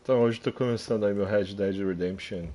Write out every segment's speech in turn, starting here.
Então hoje tô começando aí meu Red Dead Redemption.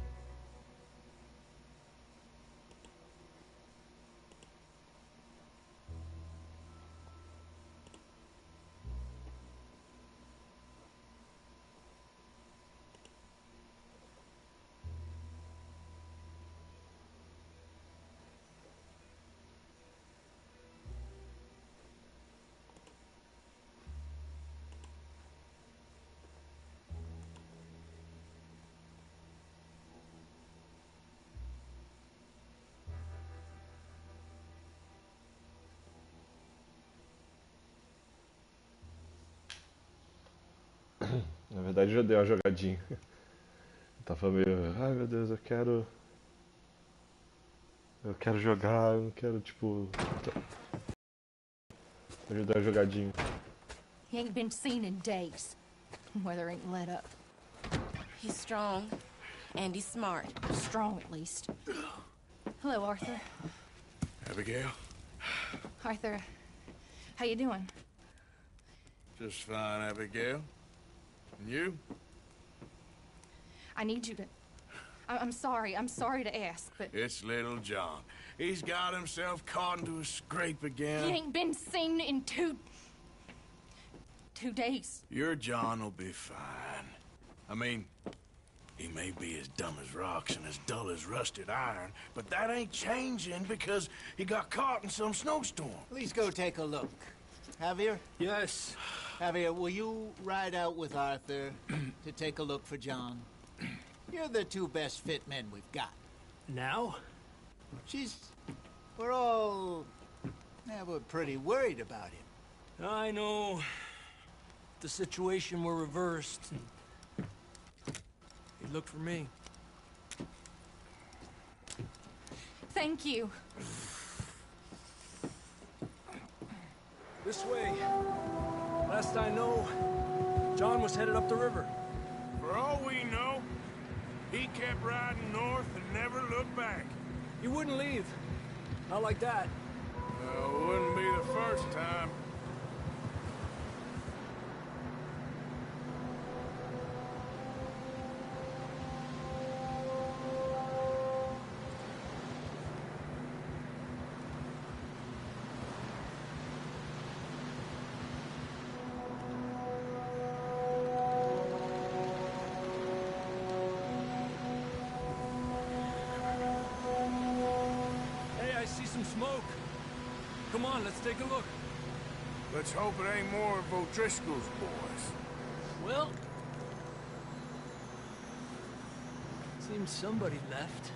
Na verdade já dei uma jogadinha. Eu tava meio, ai meu Deus, eu quero jogar, eu não quero tipo. Eu já dei uma jogadinha. He ain't been seen in days. Weather ain't let up. He's strong, and he's smart. Strong, at least. Hello, Arthur. Abigail? Arthur, how you doing? Just fine, Abigail. And you? I need you to... I'm sorry to ask, but... It's little John. He's got himself caught into a scrape again. He ain't been seen in two days. Your John will be fine. I mean, he may be as dumb as rocks and as dull as rusted iron, but that ain't changing because he got caught in some snowstorm. Please go take a look. Javier? Yes. Javier, will you ride out with Arthur to take a look for John? You're the two best fit men we've got. Now? We're pretty worried about him. I know. The situation were reversed. He looked for me. Thank you. This way. Last I know, John was headed up the river. For all we know, he kept riding north and never looked back. He wouldn't leave. Not like that. Wouldn't be the first time. Some smoke. Come on, let's take a look. Let's hope it ain't more of O'Driscoll's boys. Well, seems somebody left.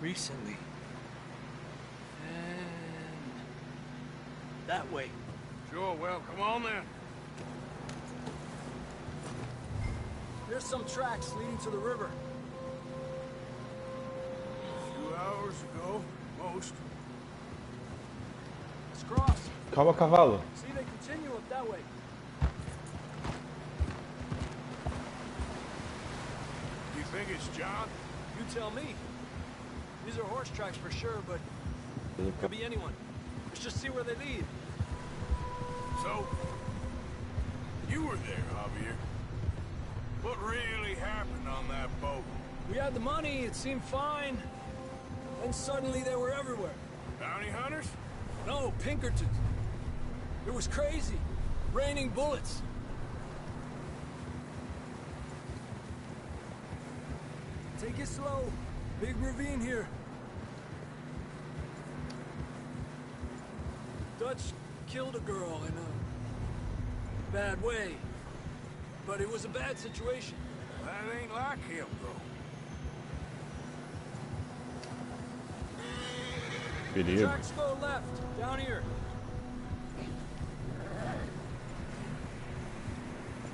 Recently. And that way. Sure, well, come on then. There's some tracks leading to the river. Hours ago, most. Let's cross. Calma, cavalo. See, they continue up that way. You think it's John? You tell me. These are horse tracks for sure, but could be anyone. Let's just see where they lead. So, you were there, Javier. What really happened on that boat? We had the money, it seemed fine. And suddenly they were everywhere. Bounty hunters? No, Pinkertons. It was crazy. Raining bullets. Take it slow. Big ravine here. Dutch killed a girl in a bad way. But it was a bad situation. That ain't like him, though. Tracks go left, down here.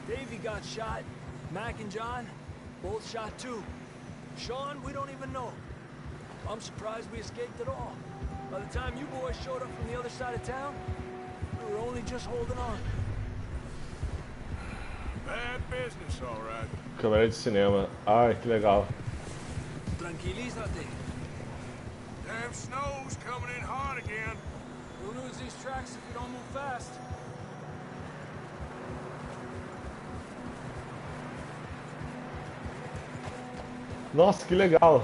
Davey got shot. Mac and John, both shot too. Sean, we don't even know. I'm surprised we escaped at all. By the time you boys showed up from the other side of town, we were only just holding on. Bad business, all right. Câmera de cinema. Ai, que legal. Tranquilízate. Damn snow's coming in hot again. We'll lose these tracks if we don't move fast. Nossa, que legal.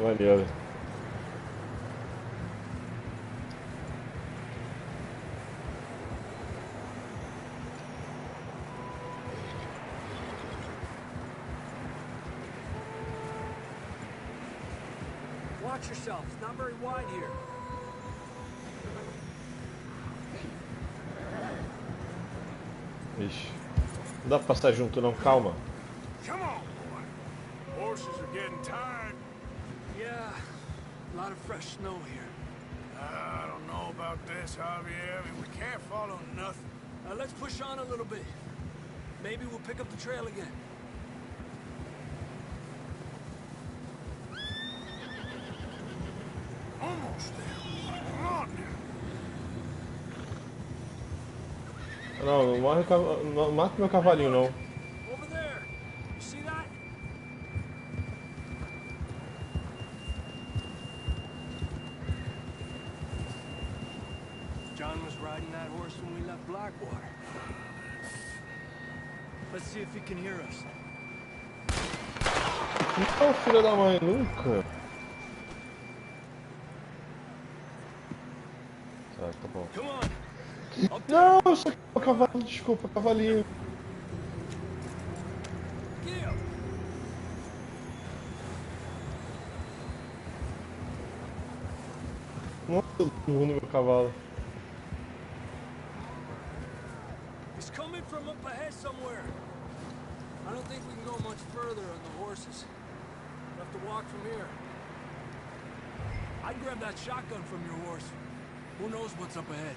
Maneiro. Watch yourself. It's not very wide here. Ixi. Não dá pra passar junto não, calma. Come on, boy. Horses are getting tired. Yeah, a lot of fresh snow here. I don't know about this, Javier. I mean, we can't follow nothing. Let's push on a little bit. Maybe we'll pick up the trail again. Almost there. Come on now. Não, não morre não mata meu cavalinho não. Over there. You see that? John was riding that horse when we left Blackwater. Let's see if he can hear us. Não, filho da mãe, nunca. Tá bom. Come on. Não, isso aqui é o cavalo, desculpa, cavalinho. Give. Nossa, eu no meu cavalo. He's coming from up ahead somewhere. I don't think we can go much further on the horses. We'll have to walk from here. I'd grab that shotgun from your horse. Who knows what's up ahead?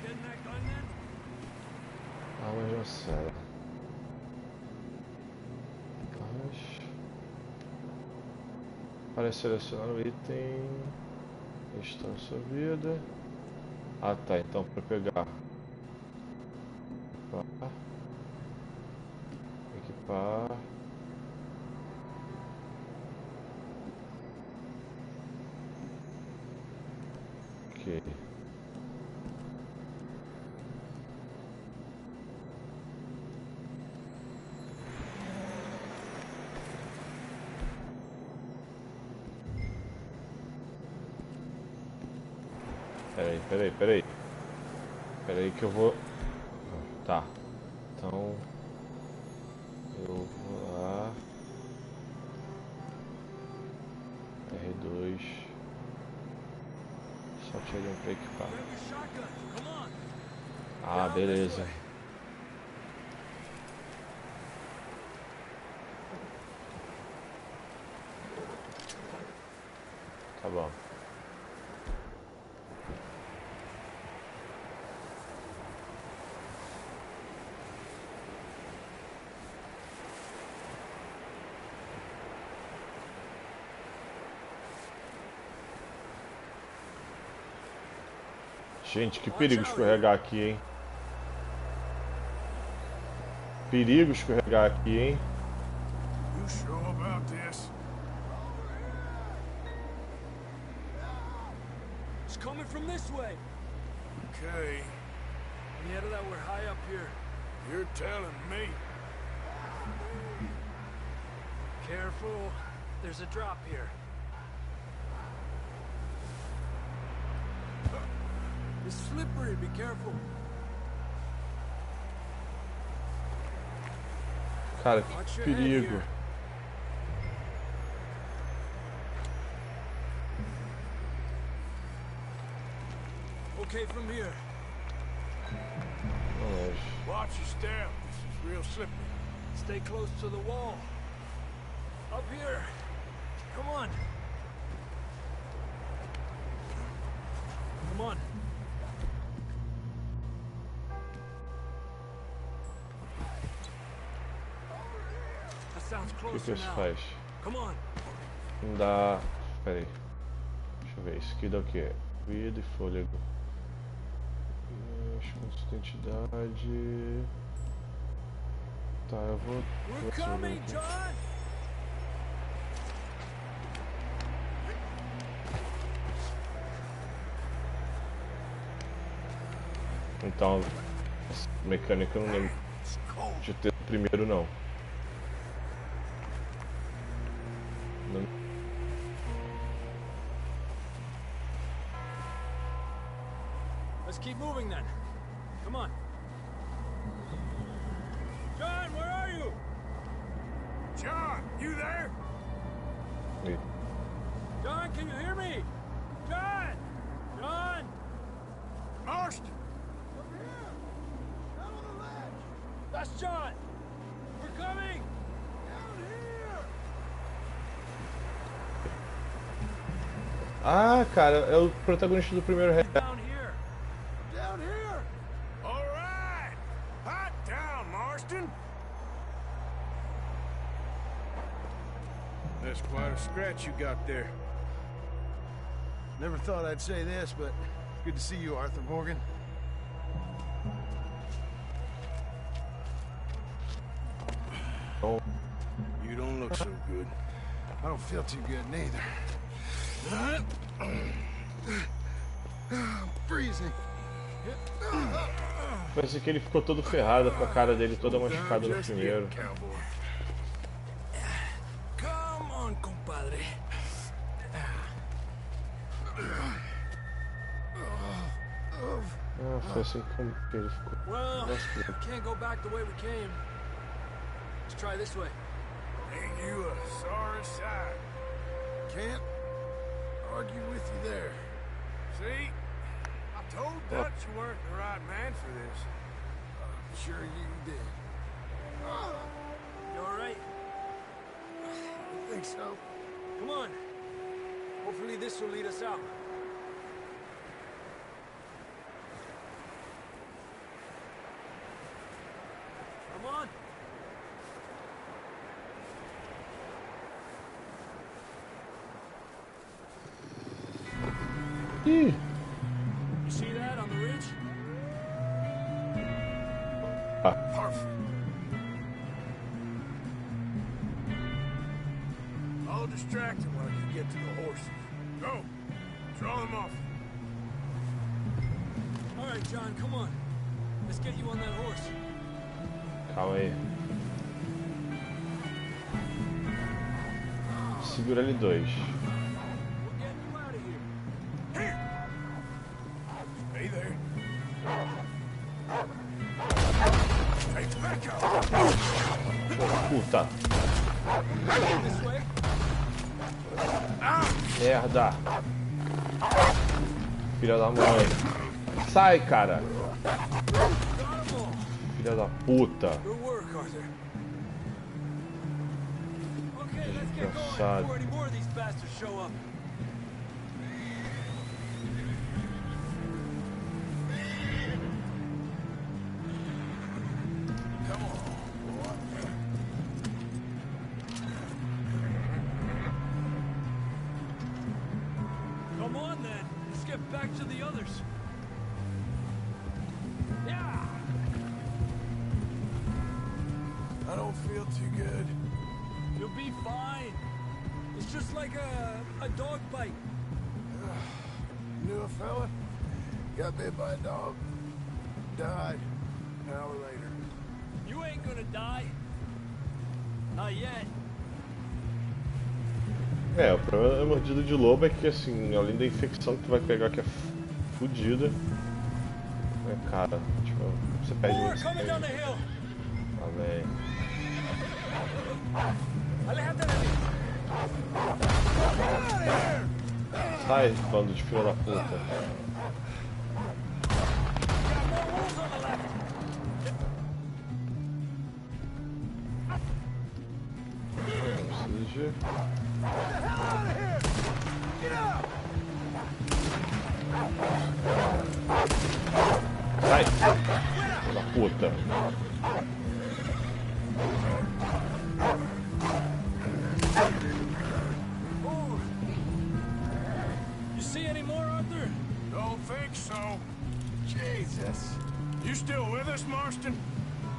You getting that gun then? Ah, mas já sei. Mas... Para selecionar o item... Está na sua vida. Ah tá, então para pegar. Equipar. Ok. Peraí. Peraí que eu vou... Tá. Então... Eu vou lá... R2... Só tirei pra equipar. Grab your shotgun. Come on. Ah, beleza. Tá bom. Gente, que perigo escorregar aqui, hein? Perigo escorregar aqui, hein? You sure about this? It's coming from this way. Okay, Yeah, that we're high up here. you're telling me. Careful. There's a drop here. It's slippery. Be careful. Cara, Watch que your head perigo. here. Okay, from here. Watch your step. This is real slippery. Stay close to the wall. Up here. Come on. Come on. That sounds O que closer isso now. faz? Come on. Não dá... Pera aí. Deixa eu ver. Isso aqui dá o quê? Vida e fôlego. Pontos de identidade... Tá, eu vou... We're resolver coming, aqui. John. Então, essa mecânica eu não lembro de ter o primeiro, não. Let's keep moving then. Come on. John, where are you? John, you there? John, can you hear me? John! John! Marston! Over here! Down on the ledge! That's John! We're coming! Down here! Ah, cara, é o protagonista do primeiro rap. Down here! Down here! All right! Hot down, Marston! That's quite a scratch you got there. Never thought I'd say this, but good to see you, Arthur Morgan. Oh, You don't look so good. I don't feel too good neither. I'm freezing. parece que ele ficou todo ferrado, com a cara dele toda machucada no primeiro. Cowboy. Come on, compadre. Ah, foi assim que ele ficou. Well, Nossa, can't go back the way we came. Let's try this way. Ain't you a sorry sight? Can't argue with you there. See? I told Dutch you weren't the right man for this. I'm sure you did. You all right? I think so. Come on. Hopefully this will lead us out. Come on. Ih, You see that on the ridge? Perfect. I'll distract him when I can get to the horses. Go. Draw them off. All right, John, come on. Let's get you on that horse. calma aí. Segura L2. We're getting you out of here. Here. Stay there. Take the back out. Puta, This way. merda. Filha da mãe. Sai, cara. Got 'em all. Filha da puta. Good work, Arthur. Okay, let's get going Sad. before any more of these bastards show up. Come on, boy. Come on, then. Let's get back to the others. Yeah. I don't feel too good. You'll be fine. It's just like a dog bite. Knew a fella? Got bit by a dog. Died an hour later. You ain't gonna die. Not yet. É, o problema da mordida de lobo é que, assim, além da infecção que tu vai pegar que é fodida, é, cara, tipo, você perde More muito coming down the sangue. hill. Ah, velho. Aléjate de mí. Sai, bando de filha da puta. Got more wolves on the left. Preciso de... Sai! Filha da puta. Oh. You see any more, Arthur? Don't think so. Jesus. You still with us, Marston?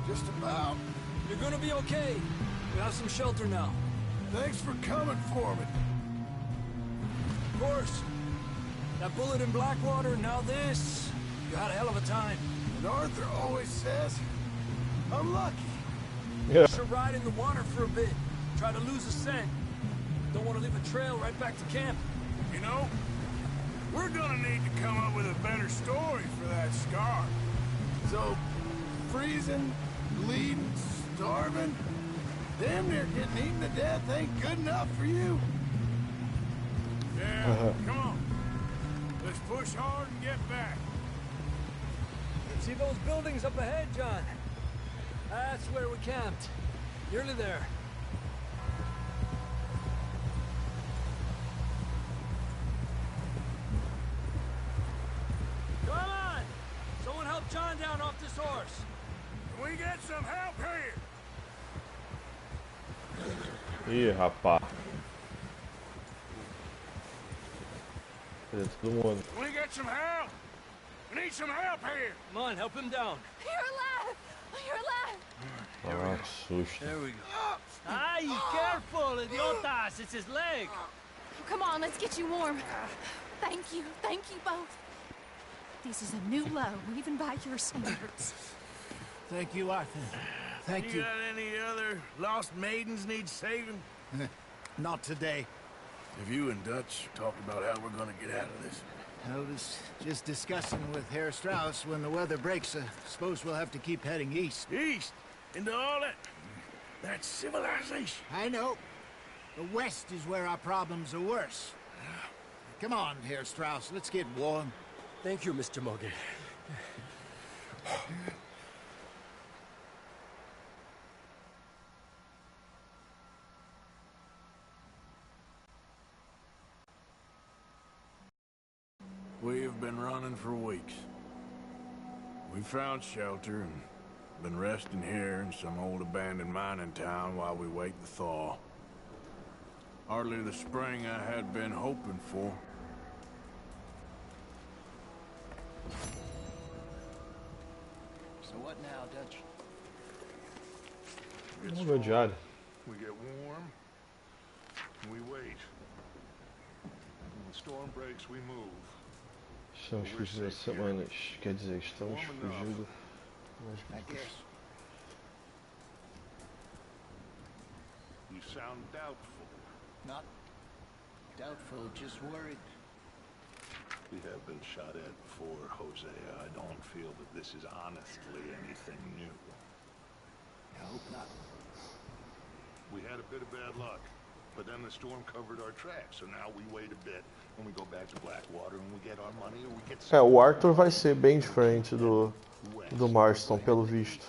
Just about. You're gonna be okay. You have some shelter now. Thanks for coming for me. Of course. That bullet in Blackwater, now this. You had a hell of a time. And Arthur always says, I'm lucky. Yeah. Should ride in the water for a bit. Try to lose a scent. Don't want to leave a trail right back to camp. You know, we're gonna need to come up with a better story for that scar. So, freezing, bleeding, starving, damn near getting eaten to death ain't good enough for you. Yeah, come on. Let's push hard and get back. See those buildings up ahead, John? That's where we camped. Nearly there. Come on! Someone help John down off this horse. Can we get some help here? Ih, rapá. Cadê todo mundo? Can we get some help? We need some help here. Come on, help him down. You're alive! You're alive! Ah, que susto. There we go. Ay, careful, idiotas! It's his leg. Come on, let's get you warm. Thank you both. This is a new low, even by your standards. Thank you, Arthur. Thank You you. got any other lost maidens need saving? Not today. Have you and Dutch talked about how we're gonna get out of this? I was just discussing with Herr Strauss when the weather breaks. Suppose we'll have to keep heading east. East? Into all that... That's civilization. I know. The west is where our problems are worse. Come on, Herr Strauss. Let's get warm. Thank you, Mr. Morgan. We've been running for weeks. We found shelter and been resting here in some old abandoned mining town while we wait the thaw. Hardly the spring I had been hoping for. So what now, Dutch? Oh, meu diário. We get warm, and we wait. When the storm breaks, we move. Estamos fugindo há semanas. Quer dizer, estamos fugindo. I guess. You sound doubtful. Not doubtful, just worried. We have been shot at before, Hosea. I don't feel that this is honestly anything new. I hope not. We had a bit of bad luck, but then the storm covered our tracks, so now we wait a bit, and we go back to Blackwater, and we get our money, or we get some... O Arthur vai ser bem diferente do Marston, pelo visto.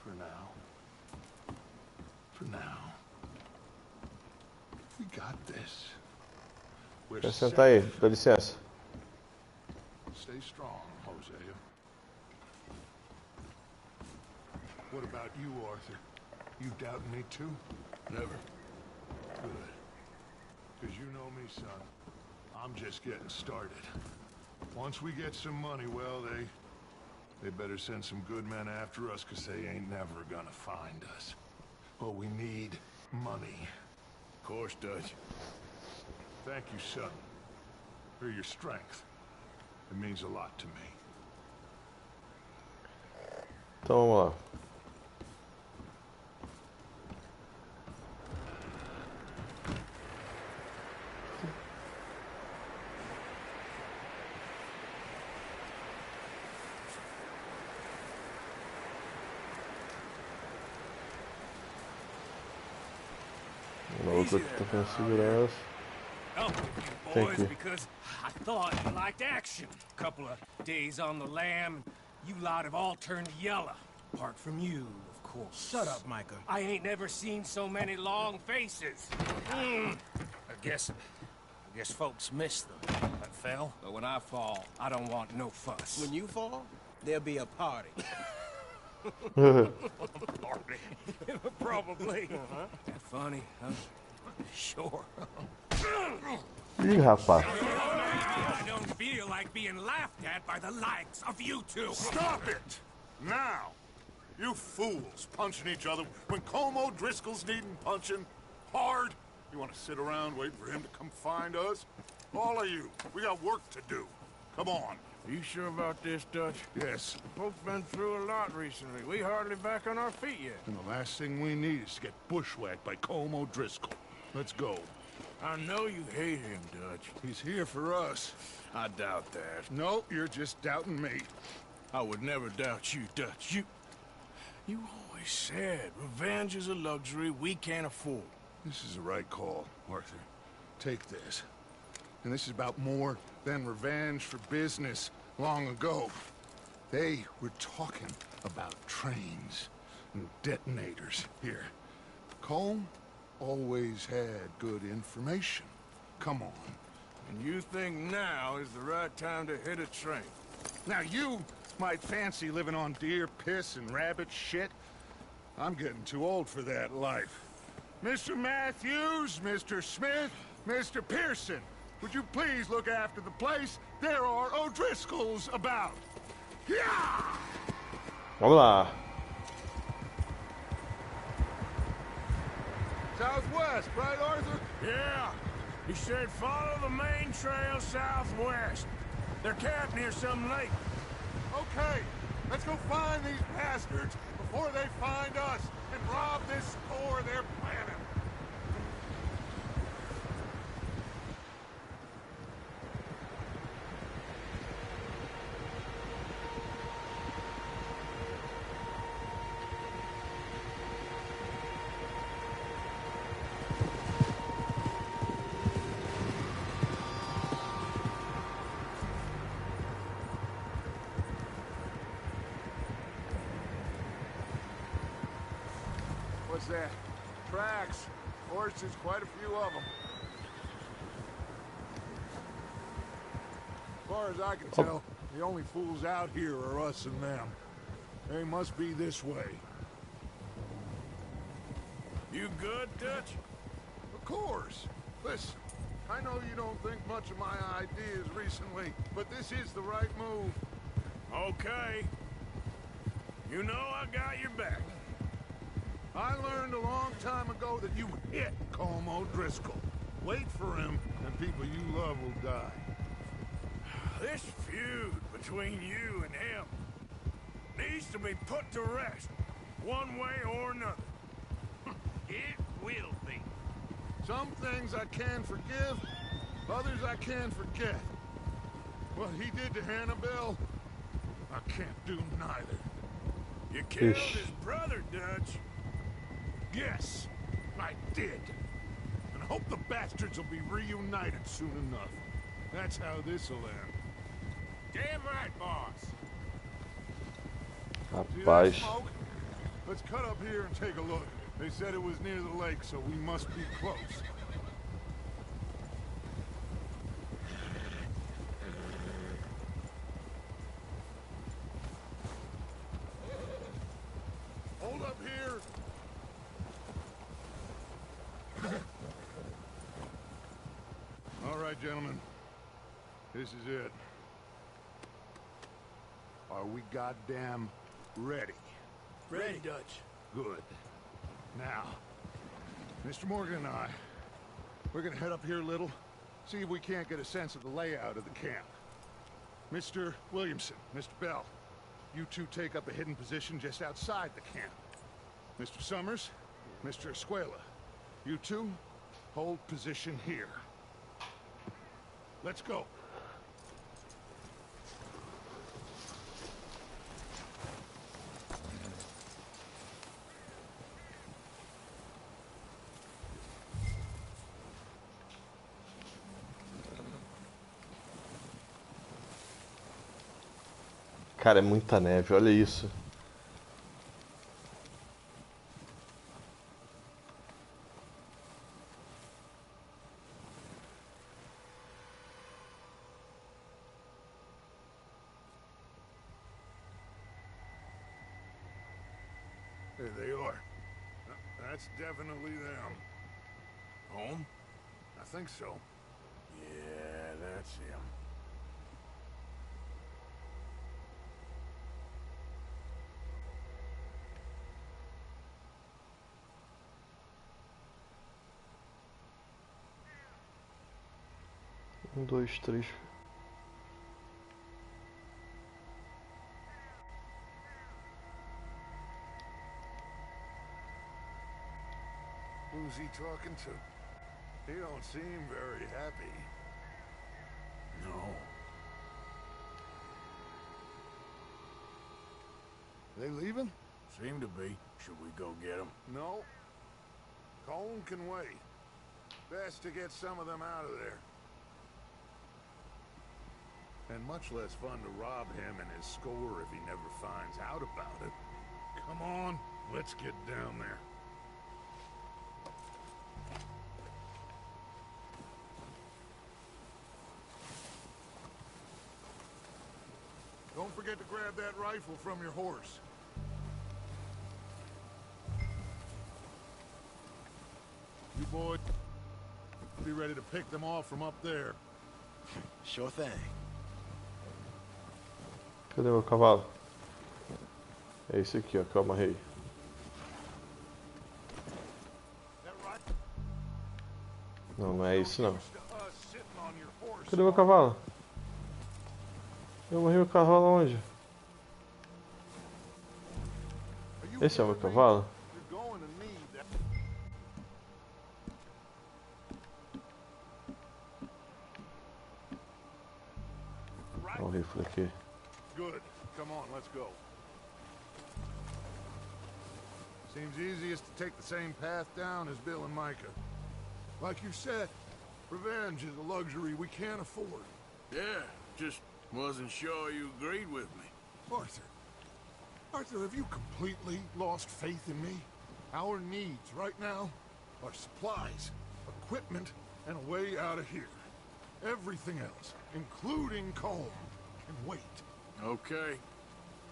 For now. For now. We got this. We're Quer sentar aí, dá licença. Stay strong, Hosea. What about you, Arthur? You doubting me too? Never. Good. Because you know me, son. I'm just getting started. Once we get some money, well, they better send some good men after us, because they ain't never gonna find us. But we need money. Of course, Dutch. Thank you, son, for your strength. It means a lot to me. Então vamos lá. O outro aqui tá com segurança. Helped you Thank boys you. because I thought you liked action. Couple of days on the lam, you lot have all turned yellow. Apart from you, of course. Shut up, Micah. I ain't never seen so many long faces. I guess folks miss them. I fell, but when I fall, I don't want no fuss. When you fall, there'll be a party. Party. Probably. That funny, huh? Sure. Ih, rapaz. I don't feel like being laughed at by the likes of you two. Stop it! Now! You fools punching each other when Colm O'Driscoll's needing punching hard. You want to sit around waiting for him to come find us? All of you, we got work to do. Come on, You sure about this, Dutch? Yes. Folks been through a lot recently. We hardly back on our feet yet. And the last thing we need is to get bushwhacked by Colm O'Driscoll. Let's go. I know you hate him, Dutch. He's here for us. I doubt that. No, you're just doubting me. I would never doubt you, Dutch. You always said revenge is a luxury we can't afford. This is the right call, Arthur. Take this. And this is about more than revenge for business long ago. They were talking about trains and detonators here. Colm always had good information. Come on. And you think now is the right time to hit a train? Now you might fancy living on deer piss and rabbit shit. I'm getting too old for that life. Mr. Matthews, Mr. Smith, Mr. Pearson, would you please look after the place? There are O'Driscolls about. Yeah! Vamos lá. Southwest, right, Arthur? Yeah. He said follow the main trail southwest. They're camped near some lake. Okay, let's go find these bastards before they find us and rob this store they're planning. What's that? Tracks. Horses, quite a few of them. As far as I can tell, the only fools out here are us and them. They must be this way. You good, Dutch? Of course. Listen, I know you don't think much of my ideas recently, but this is the right move. Okay. You know I got your back. I learned a long time ago that you hit Colm O'Driscoll. Wait for him, and people you love will die. This feud between you and him needs to be put to rest, one way or another. It will be. Some things I can forgive, others I can forget. What he did to Hannibal, I can't do neither. You killed his brother, Dutch. Yes, I did. And I hope the bastards will be reunited soon enough. That's how this'll end. Damn right, boss. See that Rapaz. smoke? Let's cut up here and take a look. They said it was near the lake, so we must be close. Hold up here. All right, gentlemen. This is it. Are we goddamn ready? Ready, Dutch. Good. Now, Mr. Morgan and I, we're gonna head up here a little, see if we can't get a sense of the layout of the camp. Mr. Williamson, Mr. Bell, you two take up a hidden position just outside the camp. Mr. Summers, Mr. Escuela, you two hold position here. Let's go. Cara, é muita neve, olha isso. There they are. That's definitely them. Home? I think so. Yeah, that's him. Um, dois, três. Who's he talking to? He don't seem very happy. No. They leaving? Seem to be. Should we go get them? No. Colin can wait. Best to get some of them out of there. And much less fun to rob him and his score if he never finds out about it. Come on, let's get down there. Don't forget to grab that rifle from your horse. You boys be ready to pick them off from up there. Sure thing. Cadê meu cavalo? É esse aqui, ó, que eu amarrei. Não, não é isso não. Cadê meu cavalo? Eu amarrei meu cavalo onde? Esse é o meu cavalo? Olha o rifle aqui. Good. Come on, let's go. Seems easiest to take the same path down as Bill and Micah. Like you said, revenge is a luxury we can't afford. Yeah, just wasn't sure you agreed with me. Arthur, have you completely lost faith in me? Our needs right now are supplies, equipment, and a way out of here. Everything else, including Colm, can wait. Okay.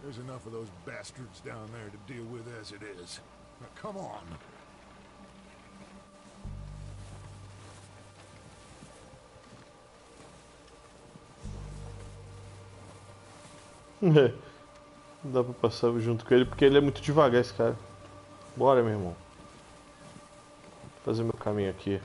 There's enough of those bastards down there to deal with as it is. Now, come on. Não dá pra passar junto com ele porque ele é muito devagar, esse cara. Bora, meu irmão. Vou fazer meu caminho aqui.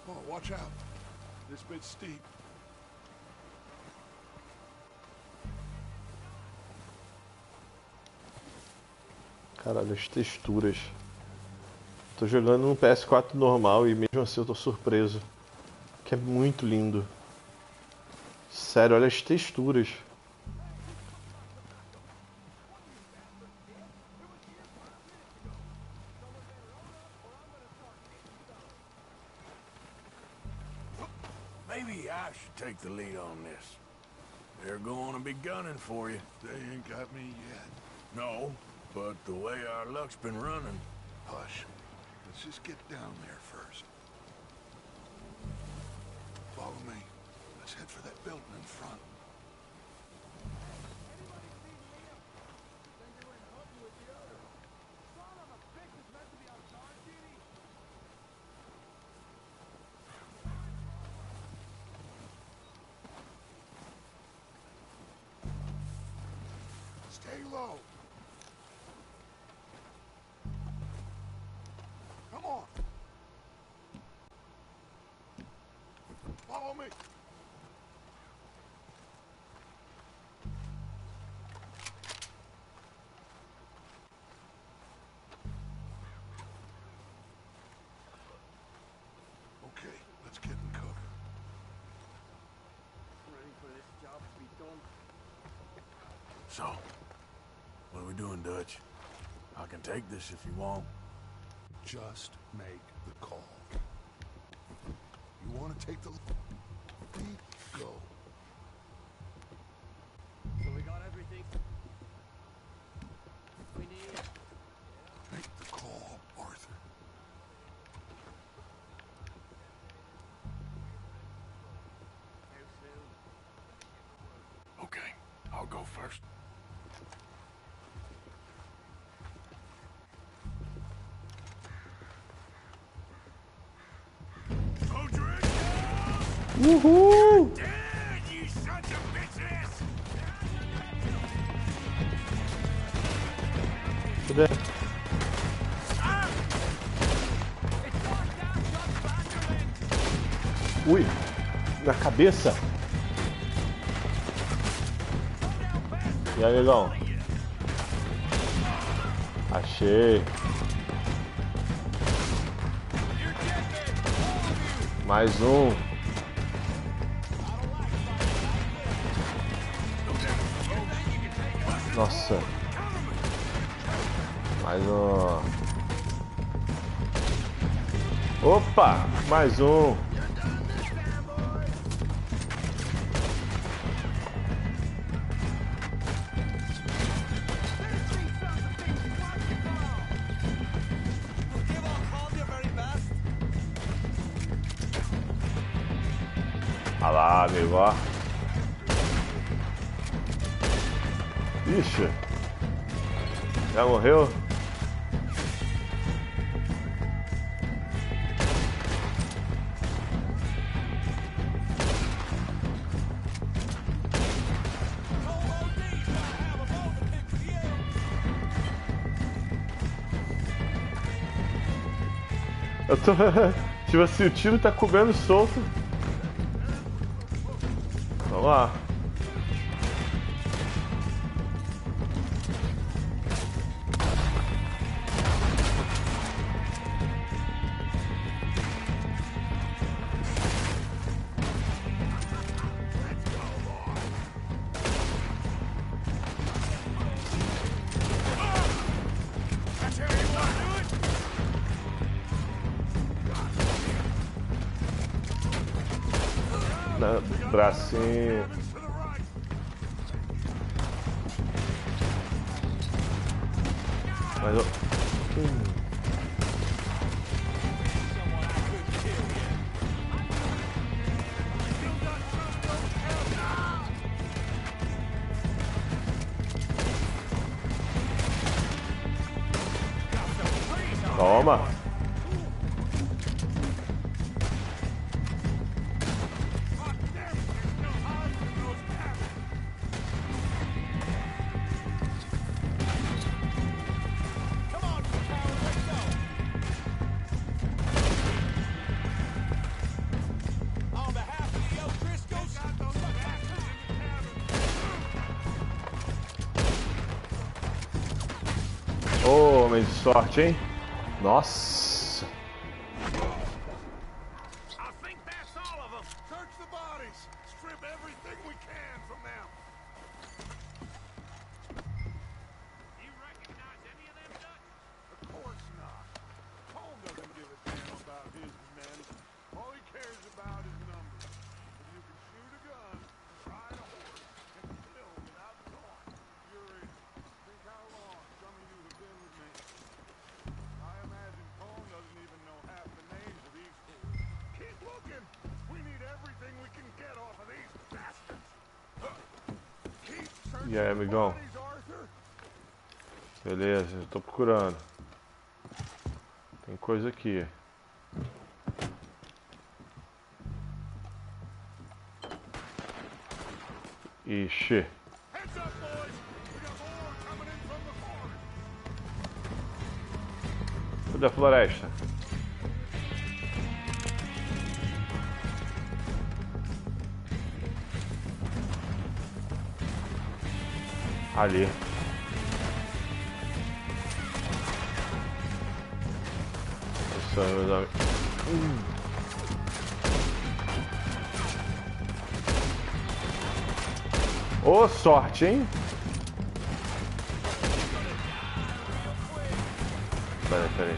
Oh, watch out. This bit's steep. Caralho, as texturas. Tô jogando no PS4 normal e mesmo assim eu tô surpreso. Que é muito lindo. Sério, olha as texturas. Maybe I should take the lead on this. They're going to be gunning for you. They ain't got me yet. No, but the way our luck's been running. Hush. Let's just get down there first. Follow me. Let's head for that building in front. Stay low. Come on. Follow me. Okay, let's get in cover. Ready for this job to be done. So, what are we doing, Dutch? I can take this if you want. Just make the call. You want to take the lead? Go. So we got everything we need. Make the call, Arthur. How soon? Okay, I'll go first. Uhul! Dead, you sons of bitches! Cadê? Ui, na cabeça. E aí, negão? Achei. Mais um. Nossa. Mais um. Opa, mais um. Olha lá, amigo, ó. Ixi. Já morreu? Eu tô... Tipo assim, o tiro tá comendo solto. Vamos lá. Bracinho. Mas eu... Toma. Ô, homem de sorte, hein? Nossa! E aí, amigão? Beleza, eu tô procurando. Tem coisa aqui. Ixi. Cadê a floresta? Ali. Isso aí, meus amigos. Ô, sorte, hein? Peraí.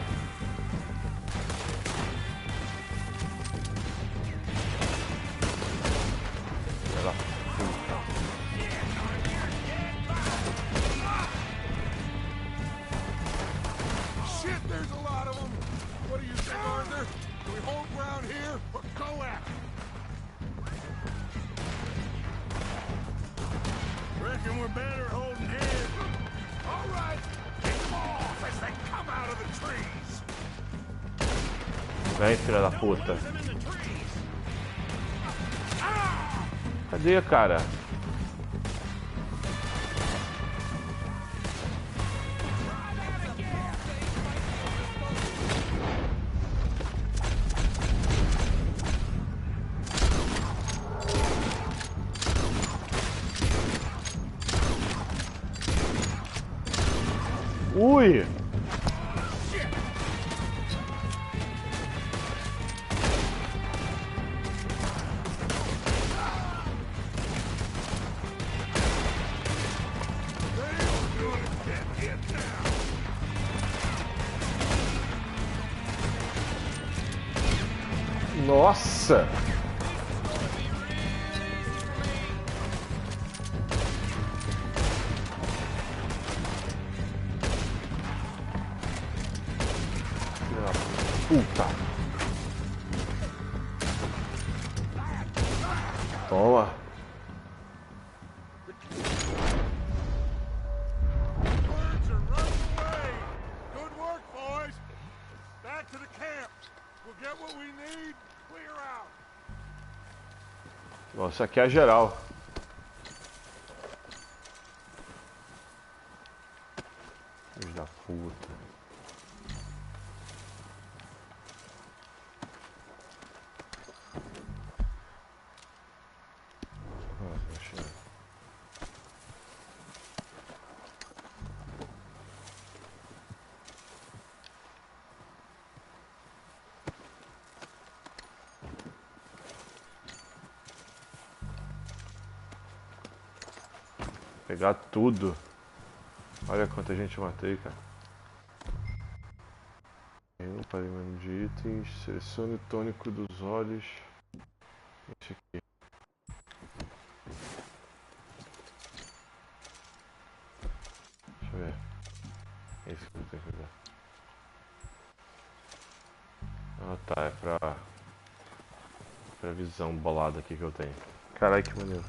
Vem, filha da puta. Cadê, cara? Ui! Nossa! Puta! Toma! Birds are running away. Good work, boys. Back to the camp. We'll get what we need. Clear out. Nossa, aqui é a geral. Filhos da puta. Pegar tudo. Olha quanta gente eu matei, cara. Parimento de itens. Selecione o tônico dos olhos. Esse aqui. Deixa eu ver. Esse aqui eu tenho que ver. Ah tá, é pra visão bolada aqui que eu tenho. Caralho, que maneiro.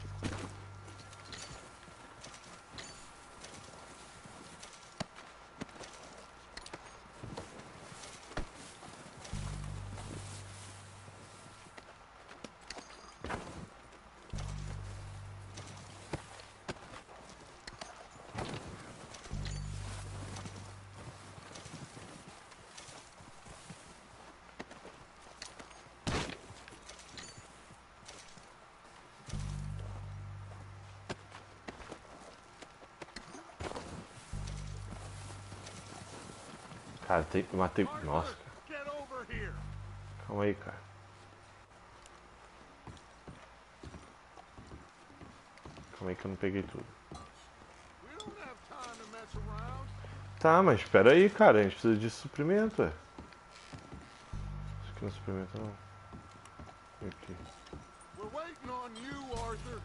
Cara, matei. Nossa. Calma aí, cara. Calma aí que eu não peguei tudo. Tá, mas espera aí, cara. A gente precisa de suprimento, é. Isso aqui não é suprimento, não. Aqui. We're waiting on you, Arthur.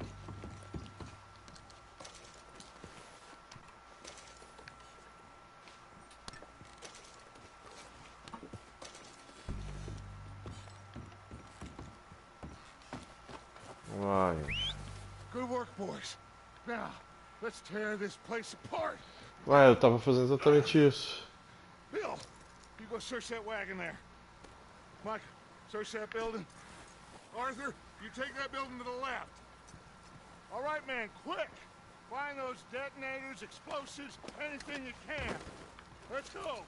Vai. Good work, boys. Now, let's tear this place apart. Ué, eu tava fazendo exatamente isso. Bill, you go search that wagon there. Mike, search that building. Arthur, you take that building to the left. All right, man, quick. Find those detonators, explosives, anything you can. Let's go.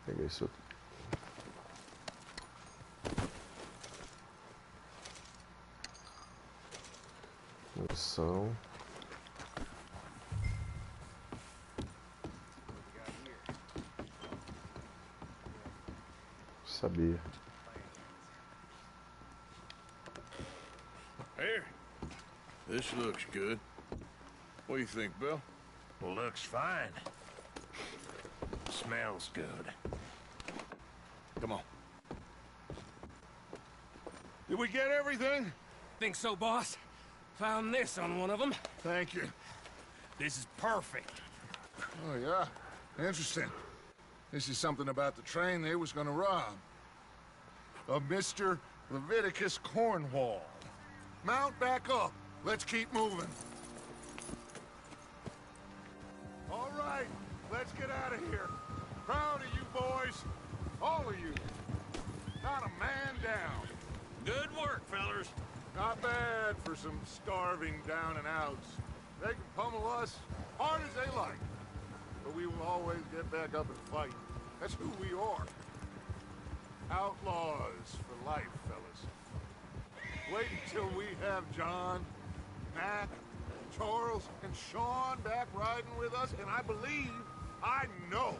Peguei isso. Munição. Sabia. Here. This looks good. What do you think, Bill? Looks fine. Smells good. Come on. Did we get everything? Think so, boss? Found this on one of them. Thank you. This is perfect. Oh, yeah? Interesting. This is something about the train they was gonna rob. Of Mr. Leviticus Cornwall. Mount back up. Let's keep moving. All right, let's get out of here. Proud of you boys. All of you. Not a man down. Good work, fellers. Not bad for some starving down and outs. They can pummel us hard as they like. But we will always get back up and fight. That's who we are. Outlaws for life, fellas. Wait until we have John, Mac, Charles and Sean back riding with us, and I believe, I know,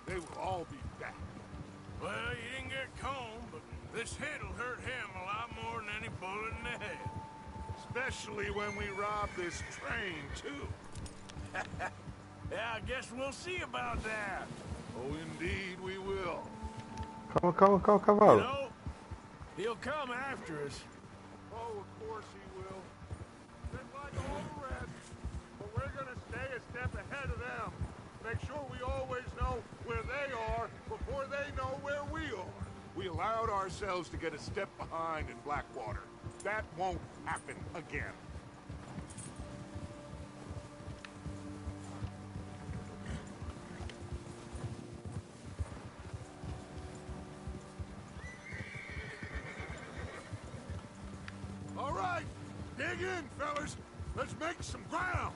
they will all be back. Well, you didn't get Combe, but this hit'll hurt him a lot more than any bullet in the head. Especially when we rob this train, too. Yeah, I guess we'll see about that. Oh, indeed we will. Calma, calma, calma, You cavalo. know, he'll come after us. Oh, of course he will. Just like all the rest. But we're gonna stay a step ahead of them. Make sure we always know where they are before they know where we are. We allowed ourselves to get a step behind in Blackwater. That won't happen again. All right, dig in, fellas. Let's make some ground.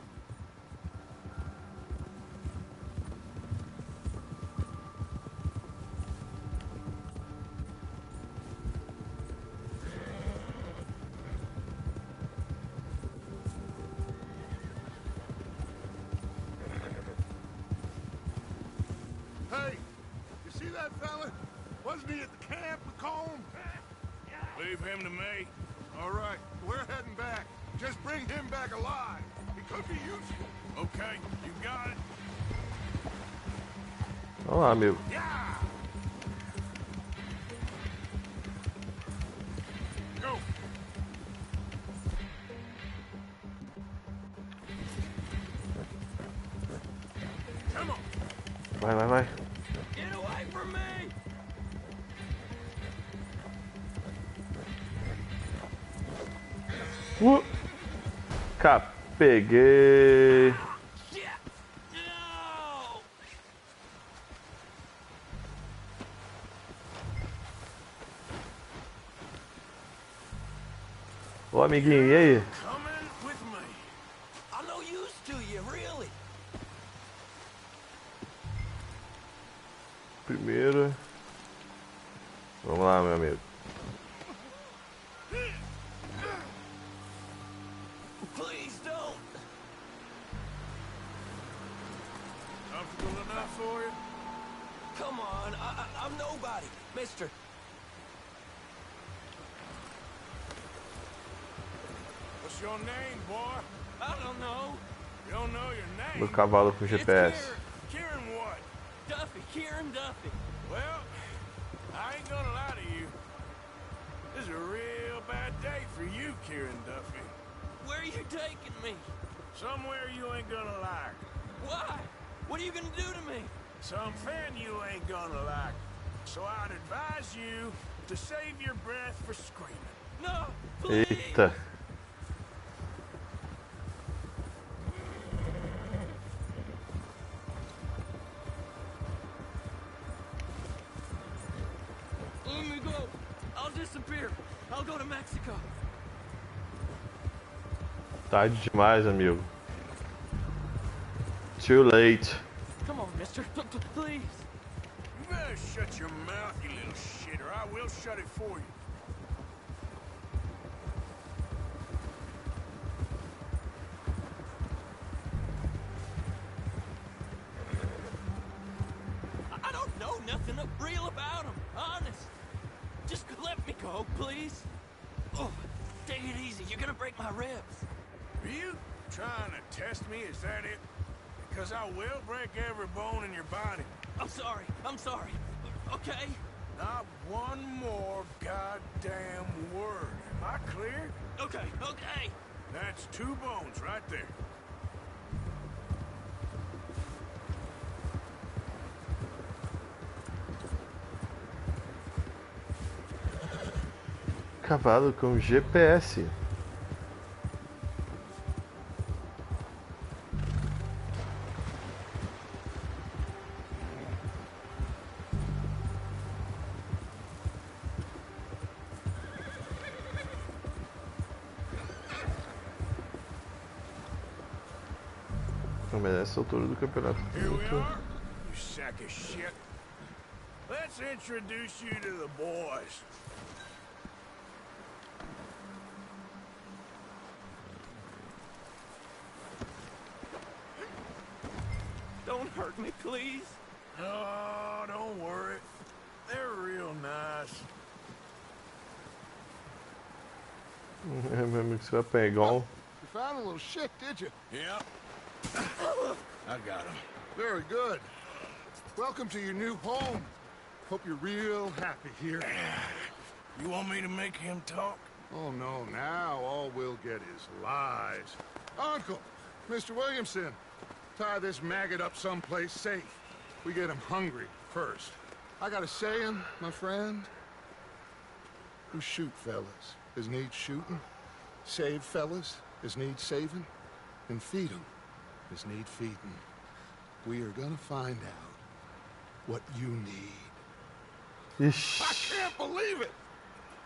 Hey, you see that fella? Wasn't he at the camp with Colm? Leave him to me. All right, we're heading back. Just bring him back alive. He could be useful. Okay, you got it. Vamos lá, amigo. Yeah! Go! Come on. Vai, vai, vai. Get away from me! Peguei. Shit! No! Ô, amiguinho, e aí? Coming with me. I'm no use to you, really. Primeiro. Vamos lá, meu amigo. Please don't. Comfortable enough for you? Come on, I'm nobody, mister. What's your name, boy? I don't know. You don't know your name? Meu cavalo com It's GPS. Kieran what? Duffy, Kieran Duffy. Well, I ain't gonna lie to you. This is a real bad day for you, Kieran Duffy. Where are you taking me? Somewhere you ain't gonna like. Why? What are you gonna do to me? Something you ain't gonna like. So I'd advise you to save your breath for screaming. No, please. Eita. Let me go. I'll disappear. I'll go to Mexico. Tarde demais, amigo. Too late. Come on, mister. Please. You better shut your mouth, you little shit, or I will shut it for you. I don't know nothing real about him, honest. Just let me go, please. Oh, take it easy. You're gonna break my ribs. Are you trying to test me? Is that it? Because I will break every bone in your body. I'm sorry. I'm sorry. Okay? Not one more goddamn word. Am I clear? Okay. Okay. That's 2 bones right there. Cavalo com GPS. Não merece a altura do campeonato. Here we are, you sack of shit. Let's introduce you to the boys. Don't hurt me, please. Oh, don't worry. They're real nice. É meu amigo, você vai apanhar igual. You found a little shit, did you? Yep. I got him. Very good. Welcome to your new home. Hope you're real happy here. You want me to make him talk? Oh, no, now all we'll get is lies. Uncle, Mr. Williamson, tie this maggot up someplace safe. We get him hungry first. I got a saying, my friend. We shoot fellas as need shooting, save fellas as need saving, and feed 'em as need feeding. We are gonna find out what you need. Ixi. I can't believe it!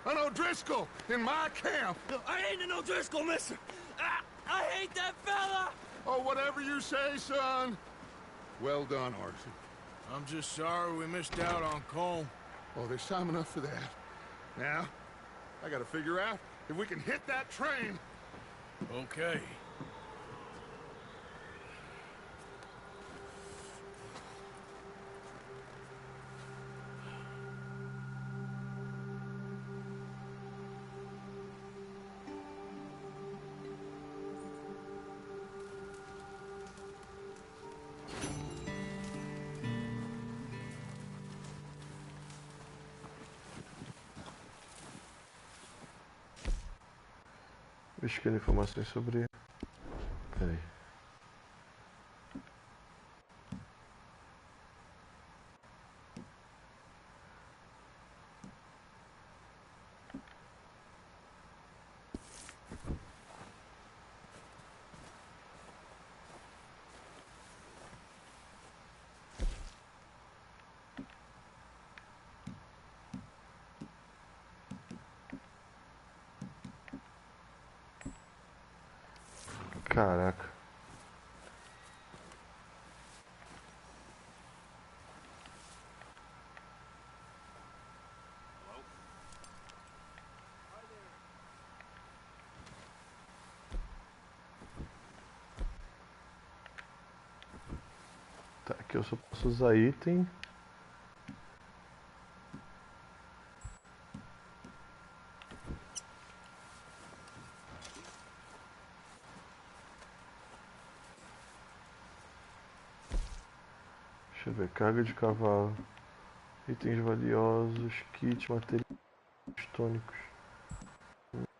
An O'Driscoll in my camp! No, I ain't an O'Driscoll, mister. I hate that fella! Oh, whatever you say, son. Well done, Arthur. I'm just sorry we missed out on Colm. Oh, there's time enough for that. Now, I gotta figure out if we can hit that train. Okay. Buscando informações sobre. Peraí. Caraca. Tá, aqui eu só posso usar item. Deixa eu ver, carga de cavalo, itens valiosos, kit, materiais tônicos,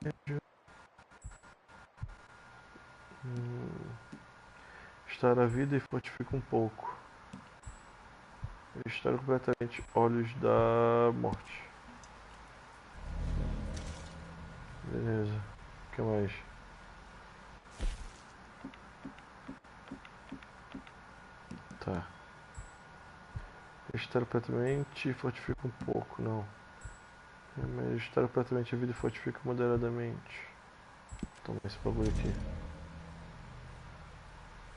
médio, estar a vida e fortifica um pouco, estar completamente, olhos da morte, beleza, o que mais? Tá. Estar completamente fortifica um pouco, não. Mas estar completamente a vida fortifica moderadamente. Toma esse bagulho aqui.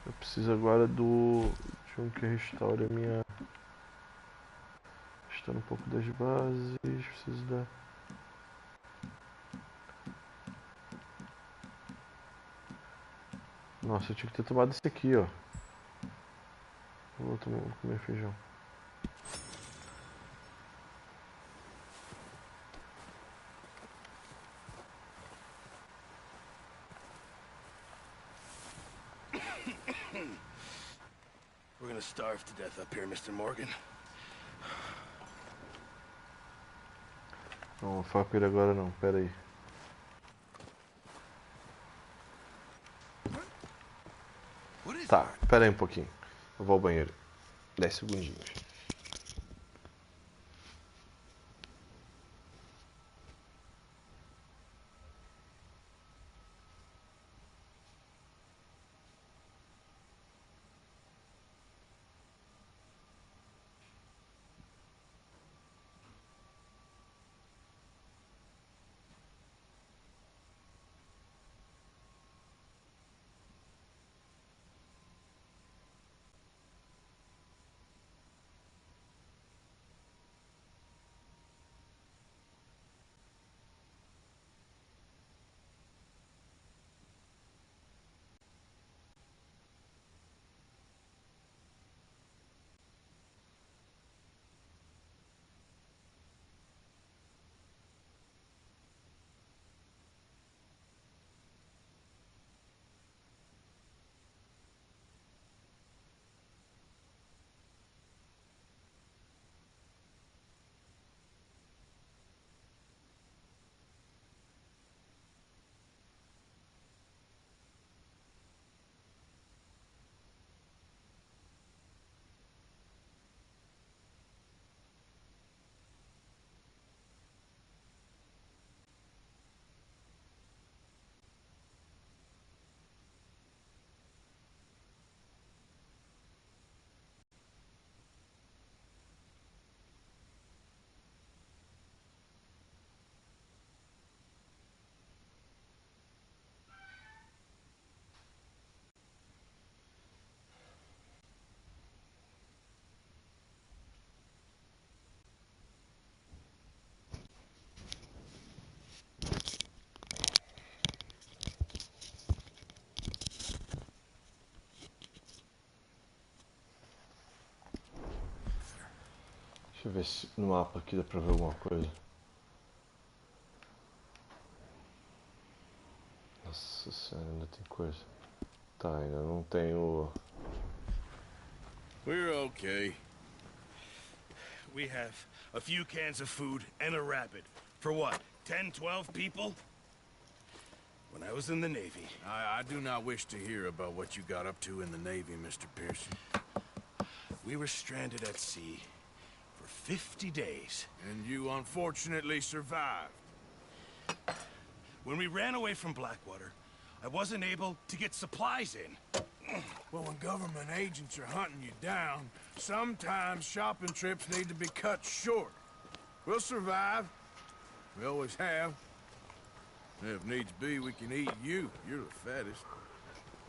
Eu preciso agora de um que restaure a minha. Restaure um pouco das bases. Preciso da. Nossa, eu tinha que ter tomado esse aqui, ó. Vou comer feijão. We're gonna starve to death up here, Mr. Morgan. Não vou falar com ele agora não, pera aí. Tá, pera aí um pouquinho. Eu vou ao banheiro. 10 segundinhos. Deixa eu ver se no mapa aqui dá pra ver alguma coisa. Nossa senhora, ainda tem coisa. Tá, ainda não tenho. We're okay. We have a few cans of food and a rabbit. For what, 10, 12 people? When I was in the Navy... I do not wish to hear about what you got up to in the Navy, Mr. Pearson. We were stranded at sea for 50 days. And you unfortunately survived. When we ran away from Blackwater, I wasn't able to get supplies in. Well, when government agents are hunting you down, sometimes shopping trips need to be cut short. We'll survive. We always have. If needs be, we can eat you. You're the fattest.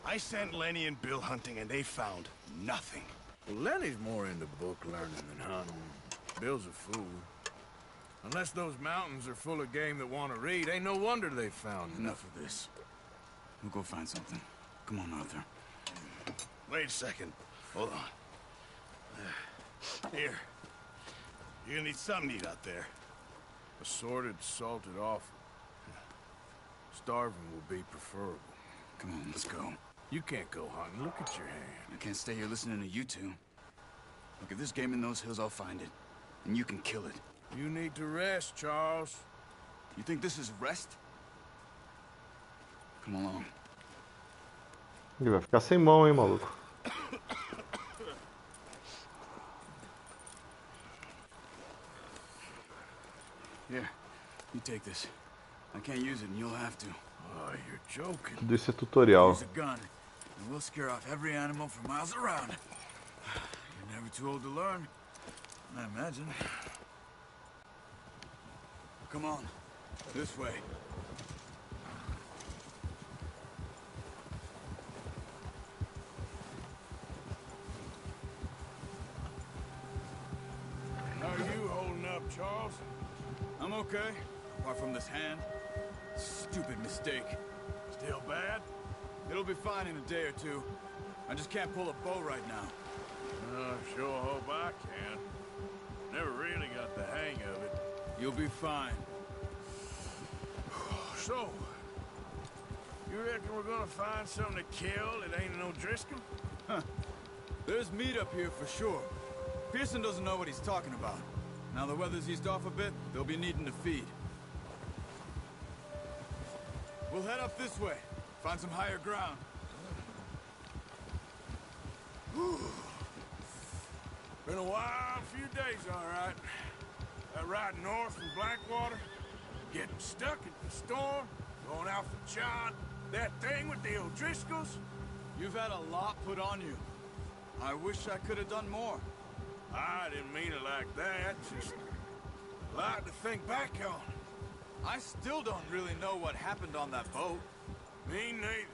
I sent Lenny and Bill hunting, and they found nothing. Well, Lenny's more into book learning than hunting. Bill's a fool. Unless those mountains are full of game that want to read, ain't no wonder they found Enough of this. We'll go find something. Come on, Arthur. Wait a second. Hold on. Here. You're gonna need something to eat out there. Assorted, salted offal. Starving will be preferable. Come on, let's go. You can't go hunting. Look at your hand. I can't stay here listening to you two. Look, if there's game in those hills, I'll find it. And you can kill it. You need to rest, Charles. You think this is rest? Come along. Ele vai ficar sem mão, hein, maluco. Here, you take this. I can't use it, and you'll have to. Oh, you're joking. Tudo isso é tutorial. Use a gun, and we'll scare off every animal for miles around. You're never too old to learn, I imagine. Come on, this way. How are you holding up, Charles? I'm okay, apart from this hand. Stupid mistake. Still bad? It'll be fine in a day or two. I just can't pull a bow right now. I sure hope I can. Never really got the hang of it. You'll be fine. So, you reckon we're gonna find something to kill that ain't no Driscoll? Huh. There's meat up here for sure. Pearson doesn't know what he's talking about. Now the weather's eased off a bit, they'll be needing to feed. We'll head up this way. Find some higher ground. Whew. Been a wild few days, all right. That ride north from Blackwater, getting stuck in the storm, going out for John, that thing with the O'Driscolls. You've had a lot put on you. I wish I could have done more. I didn't mean it like that, just a lot to think back on. I still don't really know what happened on that boat. Me neither.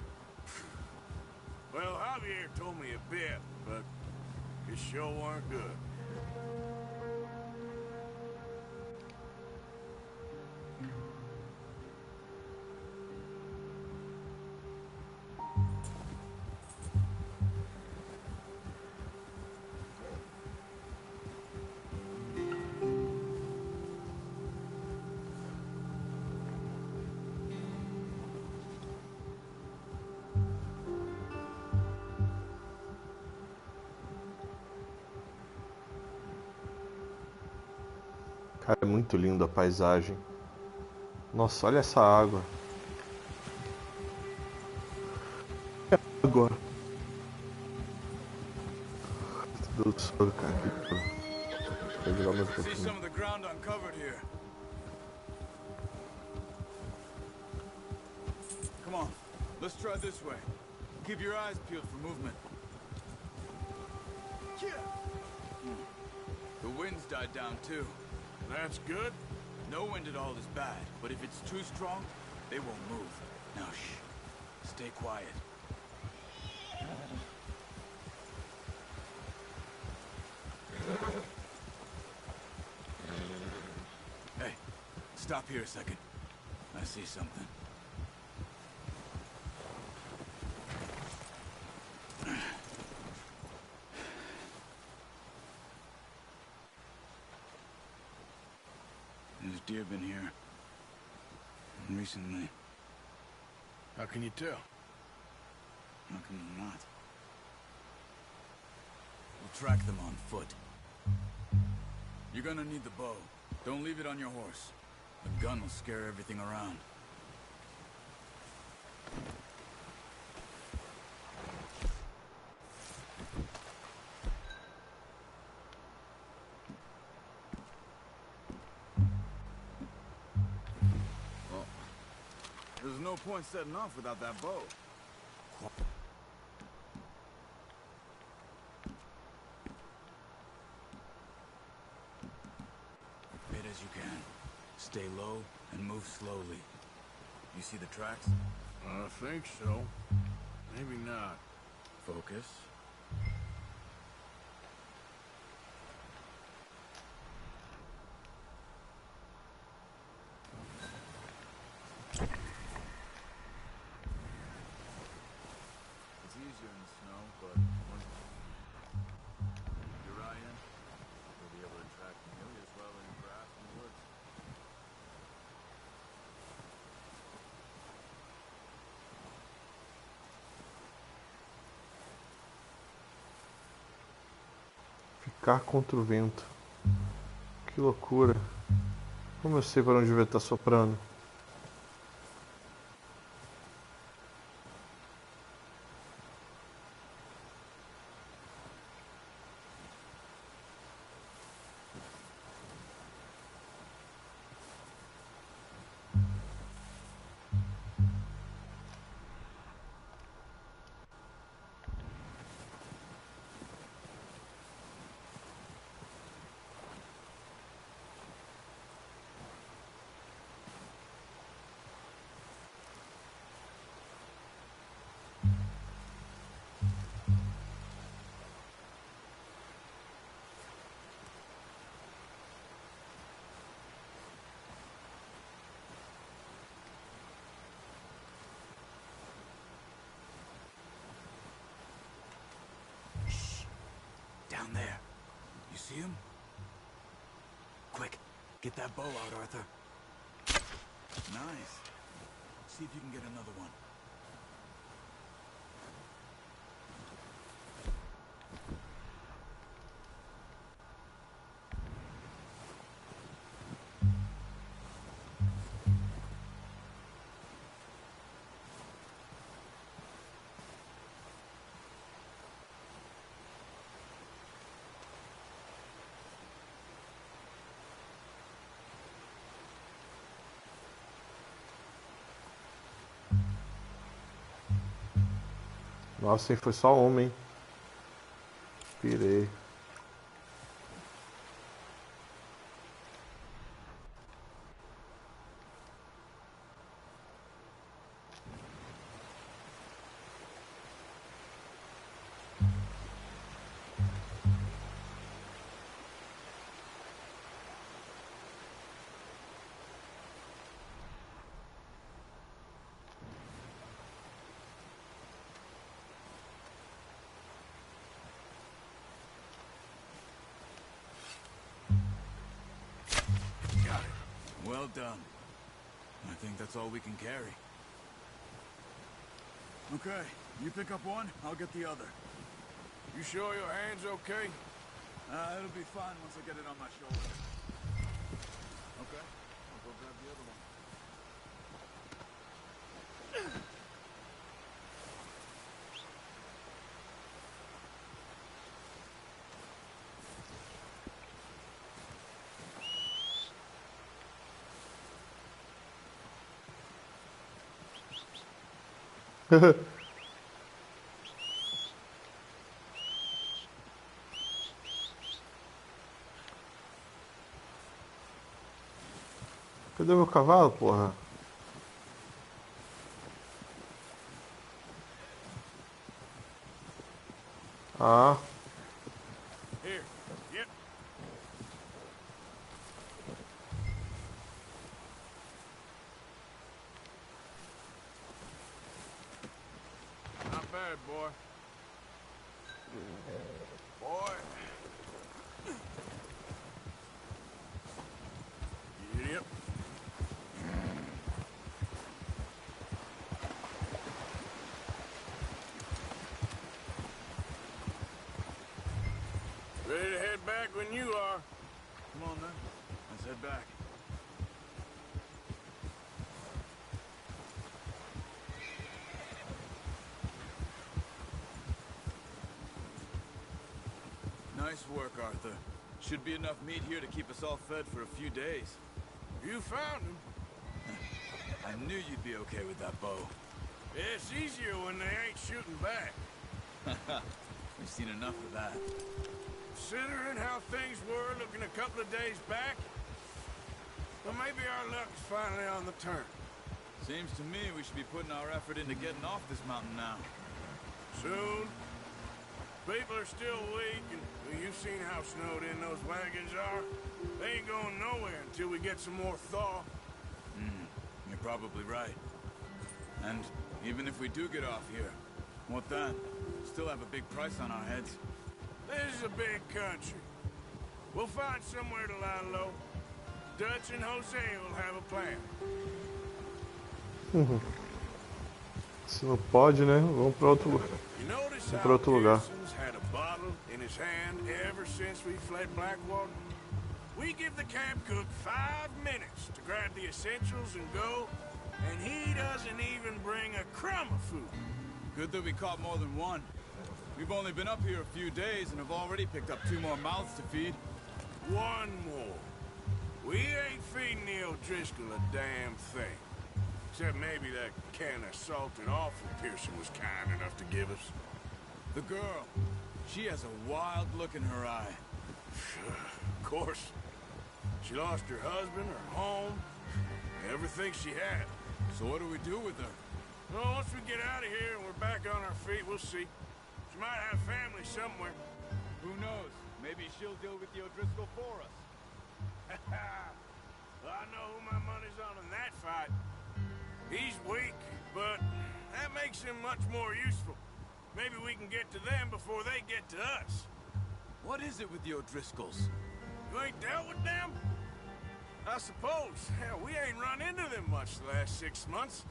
Well, Javier told me a bit, but it sure weren't good. Cara, é muito lindo a paisagem. Nossa, olha essa água. Agora. Meu Deus do céu, cara. Vou jogar mais um See pouquinho. some of the ground uncovered here. Come on, let's try this way. Keep your eyes peeled for movement. The wind's died down too. That's good. No wind at all is bad, but if it's too strong, they won't move. Now shh. Stay quiet. Hey, stop here a second. I see something. deer been here. Recently. How can you tell? How can you not? We'll track them on foot. You're gonna need the bow. Don't leave it on your horse. The gun will scare everything around. Well, there's no point setting off without that bow. Bit as you can. Stay low and move slowly. You see the tracks? I think so. Maybe not. Focus. It's easier in the snow, but once you're right in, you'll be able to track nearly as well in grass and woods. Ficar contra o vento. Que loucura. Como eu sei para onde o vento está soprando? Down there. You see him? Quick, get that bow out, Arthur. Nice. See if you can get another one. Nossa, hein, foi só homem. Pirei. Well done. I think that's all we can carry. Okay, you pick up one, I'll get the other. You sure your hand's okay? It'll be fine once I get it on my shoulder. Okay, I'll go grab the other one. Cadê meu cavalo, porra? Ah. Here. Yep. Not bad, boy. Boy. You idiot. head back. Nice work, Arthur. Should be enough meat here to keep us all fed for a few days. You found him. I knew you'd be okay with that bow. It's easier when they ain't shooting back. We've seen enough of that. Considering how things were looking a couple of days back, well, maybe our luck's finally on the turn. Seems to me we should be putting our effort into getting off this mountain now. Soon. People are still weak, and well, you've seen how snowed in those wagons are. They ain't going nowhere until we get some more thaw. You're probably right. And even if we do get off here, what then? Still have a big price on our heads. This is a big country. We'll find somewhere to lie low. Dutch and Jose will have a plan. Se não pode, né? Vamos para outro lugar. You notice Vamos how para outro lugar. Pearson's had a bottle in his hand ever since we fled Blackwater? We give the camp cook 5 minutes to grab the essentials and go, and he doesn't even bring a crumb of food. Good that we caught more than one. We've only been up here a few days and have already picked up 2 more mouths to feed. 1 more. We ain't feeding the O'Driscoll a damn thing. Except maybe that can of salted offal Pearson was kind enough to give us. The girl. She has a wild look in her eye. Of course. She lost her husband, her home, everything she had. So what do we do with her? Well, once we get out of here and we're back on our feet, we'll see. She might have family somewhere. Who knows? Maybe she'll deal with the O'Driscoll for us. Well, I know who my money's on in that fight. He's weak, but that makes him much more useful. Maybe we can get to them before they get to us. What is it with the O'Driscolls? You ain't dealt with them? I suppose. Hell, we ain't run into them much the last 6 months.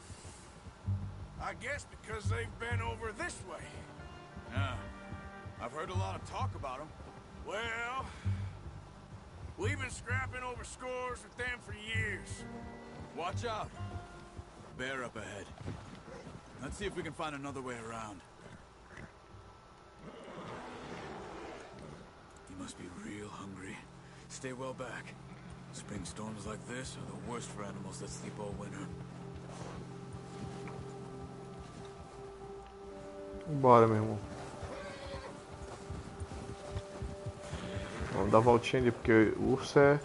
I guess because they've been over this way. Yeah. I've heard a lot of talk about them. Well, we've been scrapping over scores with them for years. Watch out. Bear up ahead. Let's see if we can find another way around. You must be real hungry. Stay well back. Spring storms like this are the worst for animals that sleep all winter. Bora, meu irmão. Vamos dar a voltinha ali, porque o urso é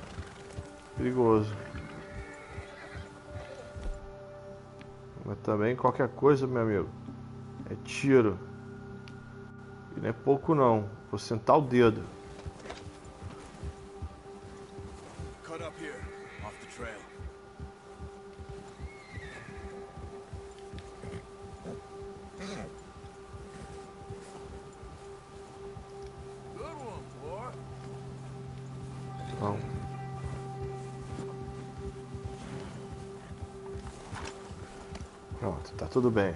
perigoso. Mas também qualquer coisa, meu amigo, é tiro. E não é pouco não. Vou sentar o dedo. Cut up here, off the trail. Good one, boy. Não. Pronto, tá tudo bem.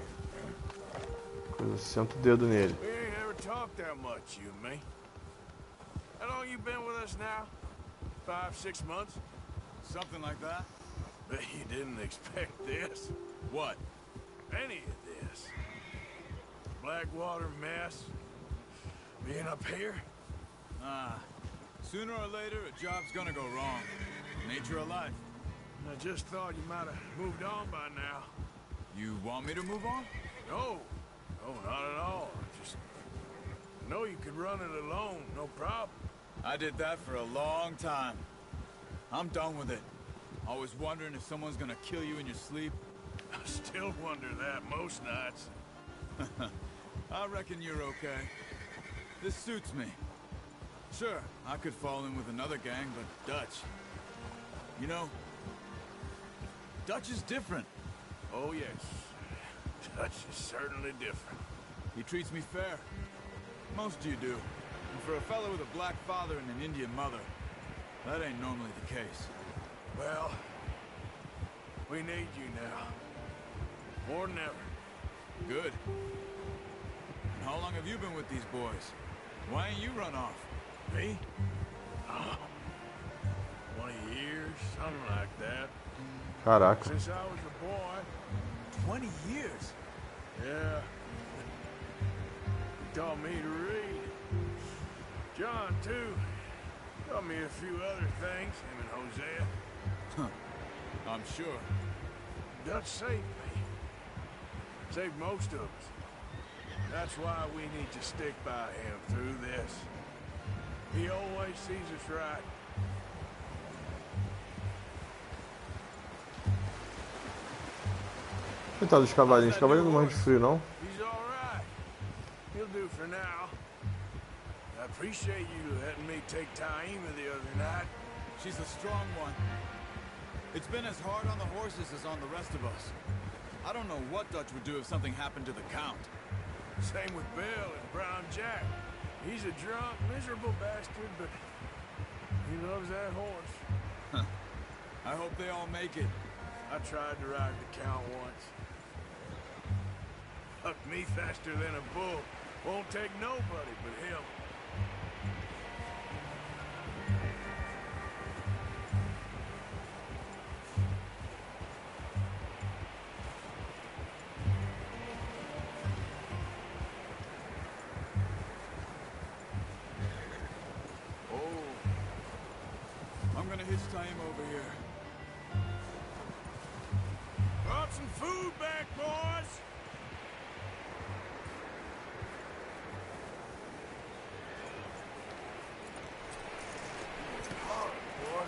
Senta o dedo nele. We ain't ever talked that much, you and me. How long you been with us now? 5, 6 months? Something like that? Bet you didn't expect this. What? Any of this. Blackwater mess. Being up here. Sooner or later, a job's gonna go wrong. Nature of life. I just thought you might have moved on by now. You want me to move on? No. No, not at all. Just know you could run it alone, no problem. I did that for a long time. I'm done with it. Always wondering if someone's gonna kill you in your sleep. I still wonder that most nights. I reckon you're okay. This suits me. Sure, I could fall in with another gang, but Dutch... You know, Dutch is different. Oh, yes. Dutch is certainly different. He treats me fair. Most of you do. And for a fellow with a black father and an Indian mother, that ain't normally the case. Well, we need you now. More than ever. Good. And how long have you been with these boys? Why ain't you run off? Me? Oh, 20 years, something like that. Caraca. Since I was a boy. 20 years? Yeah. He taught me to read. John, too. Taught me a few other things, him and Hosea. Huh. I'm sure. Dutch saved me. Saved most of us. That's why we need to stick by him through this. He always sees us right. Coitado dos cavalinhos. Os cavalinhos não morrem de frio, não? He's all right. He'll do for now. I appreciate you letting me take Taima the other night. She's a strong one. It's been as hard on the horses as on the rest of us. I don't know what Dutch would do if something happened to the Count. Same with Bill and Brown Jack. He's a drunk, miserable bastard, but he loves that horse. Huh. I hope they all make it. I tried to ride the Count once. Fucked me faster than a bull. Won't take nobody but him. I'm gonna hitch Taima over here. Brought some food back, boys! All right, boy.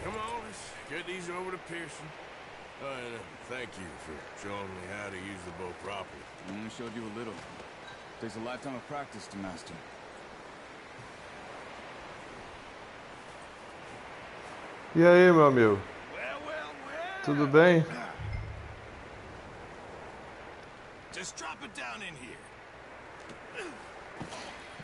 Come on, let's get these over to Pearson. And thank you for showing me how to use the bow properly. I only showed you a little. Takes a lifetime of practice to master. E aí, meu amigo? Tudo bem? Just drop it down in here.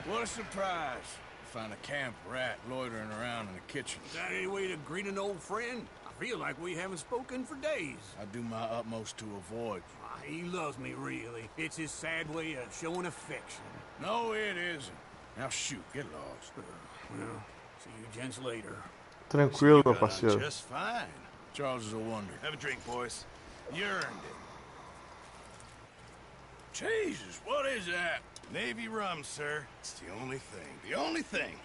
What a surprise. Find a camp rat loitering around in the kitchen. Is that any way to greet an old friend? I feel like we haven't spoken for days. I do my utmost to avoid. He loves me, really. It's his sad way of showing affection. No, it isn't. Now shoot, get lost. Well, see you gents later. Tranquilo, meu Got on parceiro. just fine. Charles is a wonder. Have a drink, boys. You earned it. Jesus, what is that? Navy rum, sir. It's the only thing. The only thing.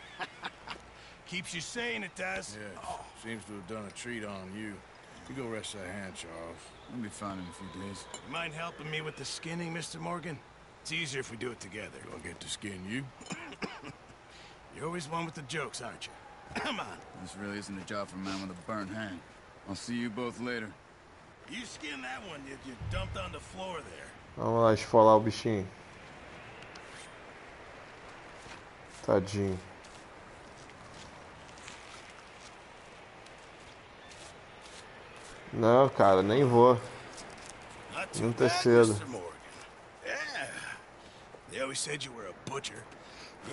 Keeps you sane, it does. Yeah, seems to have done a treat on you. You go rest that hand, Charles. I'll be fine in a few days. You mind helping me with the skinning, Mr. Morgan? It's easier if we do it together. Do I get to skin you? You're always one with the jokes, aren't you? Come on. This really isn't a job for a man with a burnt hand. I'll see you both later. You skin that one you dumped on the floor there. Vamos lá esfolar o bichinho. Tadinho. Não, cara, nem vou. Not too Muito bad, cedo. Mr. Morgan. Yeah. They always said you were a butcher.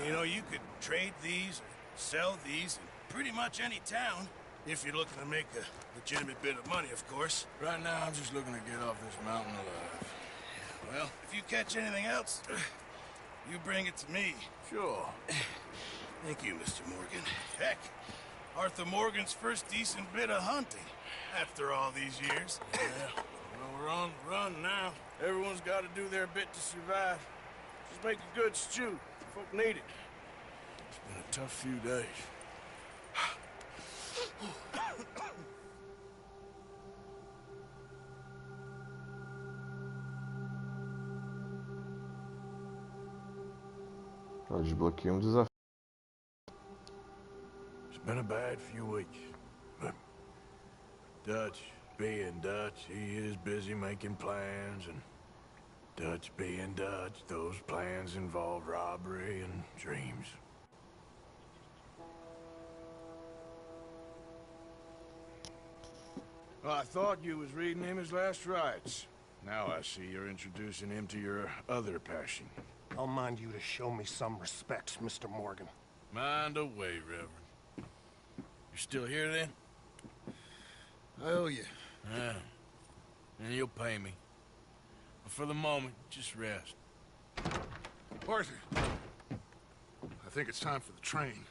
You know, you could trade these or sell these in pretty much any town. If you're looking to make a legitimate bit of money, of course. Right now, I'm just looking to get off this mountain alive. Well, if you catch anything else, you bring it to me. Sure. Thank you, Mr. Morgan. Heck, Arthur Morgan's first decent bit of hunting after all these years. Yeah. Well, we're on the run now. Everyone's got to do their bit to survive. Just make a good stew. Folk need it. It's been a tough few days. Eu desbloqueei desafio. It's been a bad few weeks, but Dutch being Dutch, he is busy making plans, and Dutch being Dutch, those plans involve robbery and dreams. Well, I thought you was reading him his last rites. Now I see you're introducing him to your other passion. I'll mind you to show me some respect, Mr. Morgan. Mind away, Reverend. You still here, then? I owe you. Yeah. And you'll pay me. But for the moment, just rest. Arthur, I think it's time for the train.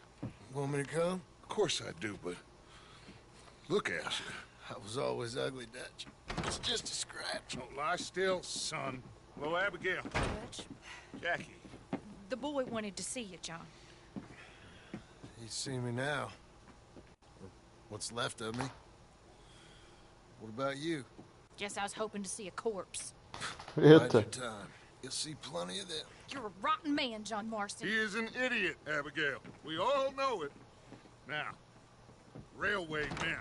Want me to come? Of course I do, but Look at you. I was always ugly, Dutch. It's just a scratch. Don't lie still, son. Hello, Abigail. Dutch, Jackie. the boy wanted to see you, John. He's seen me now. Or what's left of me. What about you? Guess I was hoping to see a corpse. Bide your Eita. time. You'll see plenty of them. You're a rotten man, John Marston. He is an idiot, Abigail. We all know it. Now, railway men.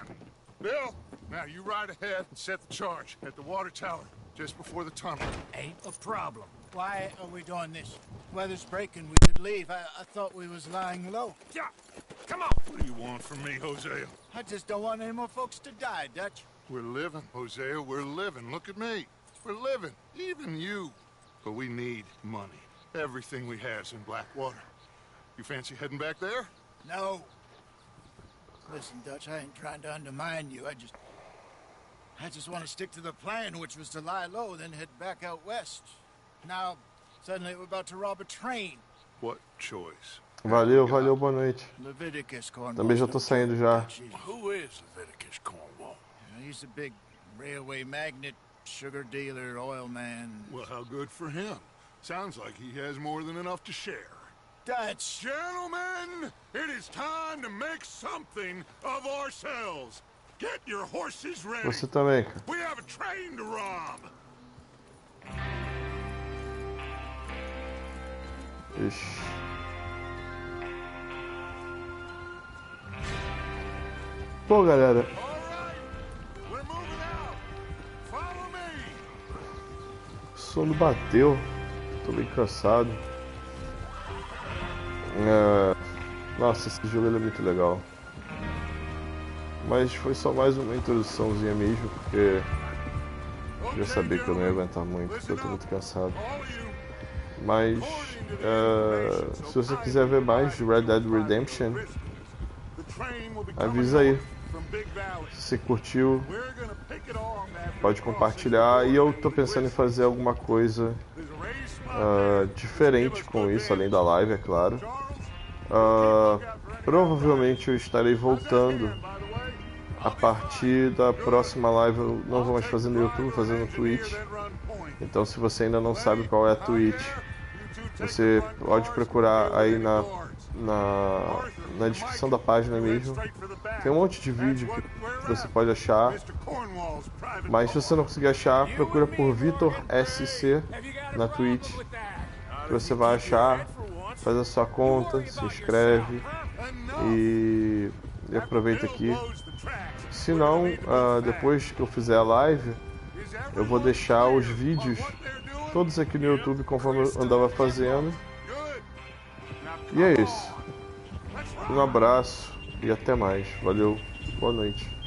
Bill, now you ride ahead and set the charge at the water tower just before the tunnel. Ain't a problem. Why are we doing this? Weather's breaking. We could leave. I thought we was lying low. Yeah, come on. What do you want from me, Hosea? I just don't want any more folks to die, Dutch. We're living, Hosea. We're living. Look at me. We're living. Even you. But we need money. Everything we have's in Blackwater. You fancy heading back there? No. Listen, Dutch, I ain't trying to undermine you. I just want to stick to the plan, which was to lie low, then head back out west. Now, suddenly we're about to rob a train. What choice? Valeu, valeu, boa noite. Leviticus Cornwall. Também já tô saindo já. Who is Leviticus Cornwall? He's a big railway magnate, sugar dealer, oil man. Well, how good for him. Sounds like he has more than enough to share. Dutch! Gentlemen, it is time to make something of ourselves. Get your horses ready. Você também, cara. We have a train to rob. Ixi. Bom, galera, All right, we're moving out. Follow me. o sono bateu. Tô bem cansado. Nossa, esse jogo ele é muito legal. Mas foi só mais uma introduçãozinha mesmo, porque eu já sabia que eu não ia aguentar muito, porque eu tô muito cansado. Mas se você quiser ver mais de Red Dead Redemption, avisa aí. Se você curtiu, pode compartilhar. E eu tô pensando em fazer alguma coisa diferente com isso, além da live, é claro. Provavelmente eu estarei voltando a partir da próxima live. Eu não vou mais fazer no YouTube, vou fazer no Twitch. Então, se você ainda não sabe qual é a Twitch, você pode procurar aí na descrição da página mesmo. Tem um monte de vídeo que você pode achar. Mas se você não conseguir achar, procura por Vitorsic na Twitch, que você vai achar. Faz a sua conta, se inscreve e aproveita aqui. Se não, depois que eu fizer a live, eu vou deixar os vídeos todos aqui no YouTube conforme eu andava fazendo. E é isso. Um abraço e até mais. Valeu, boa noite.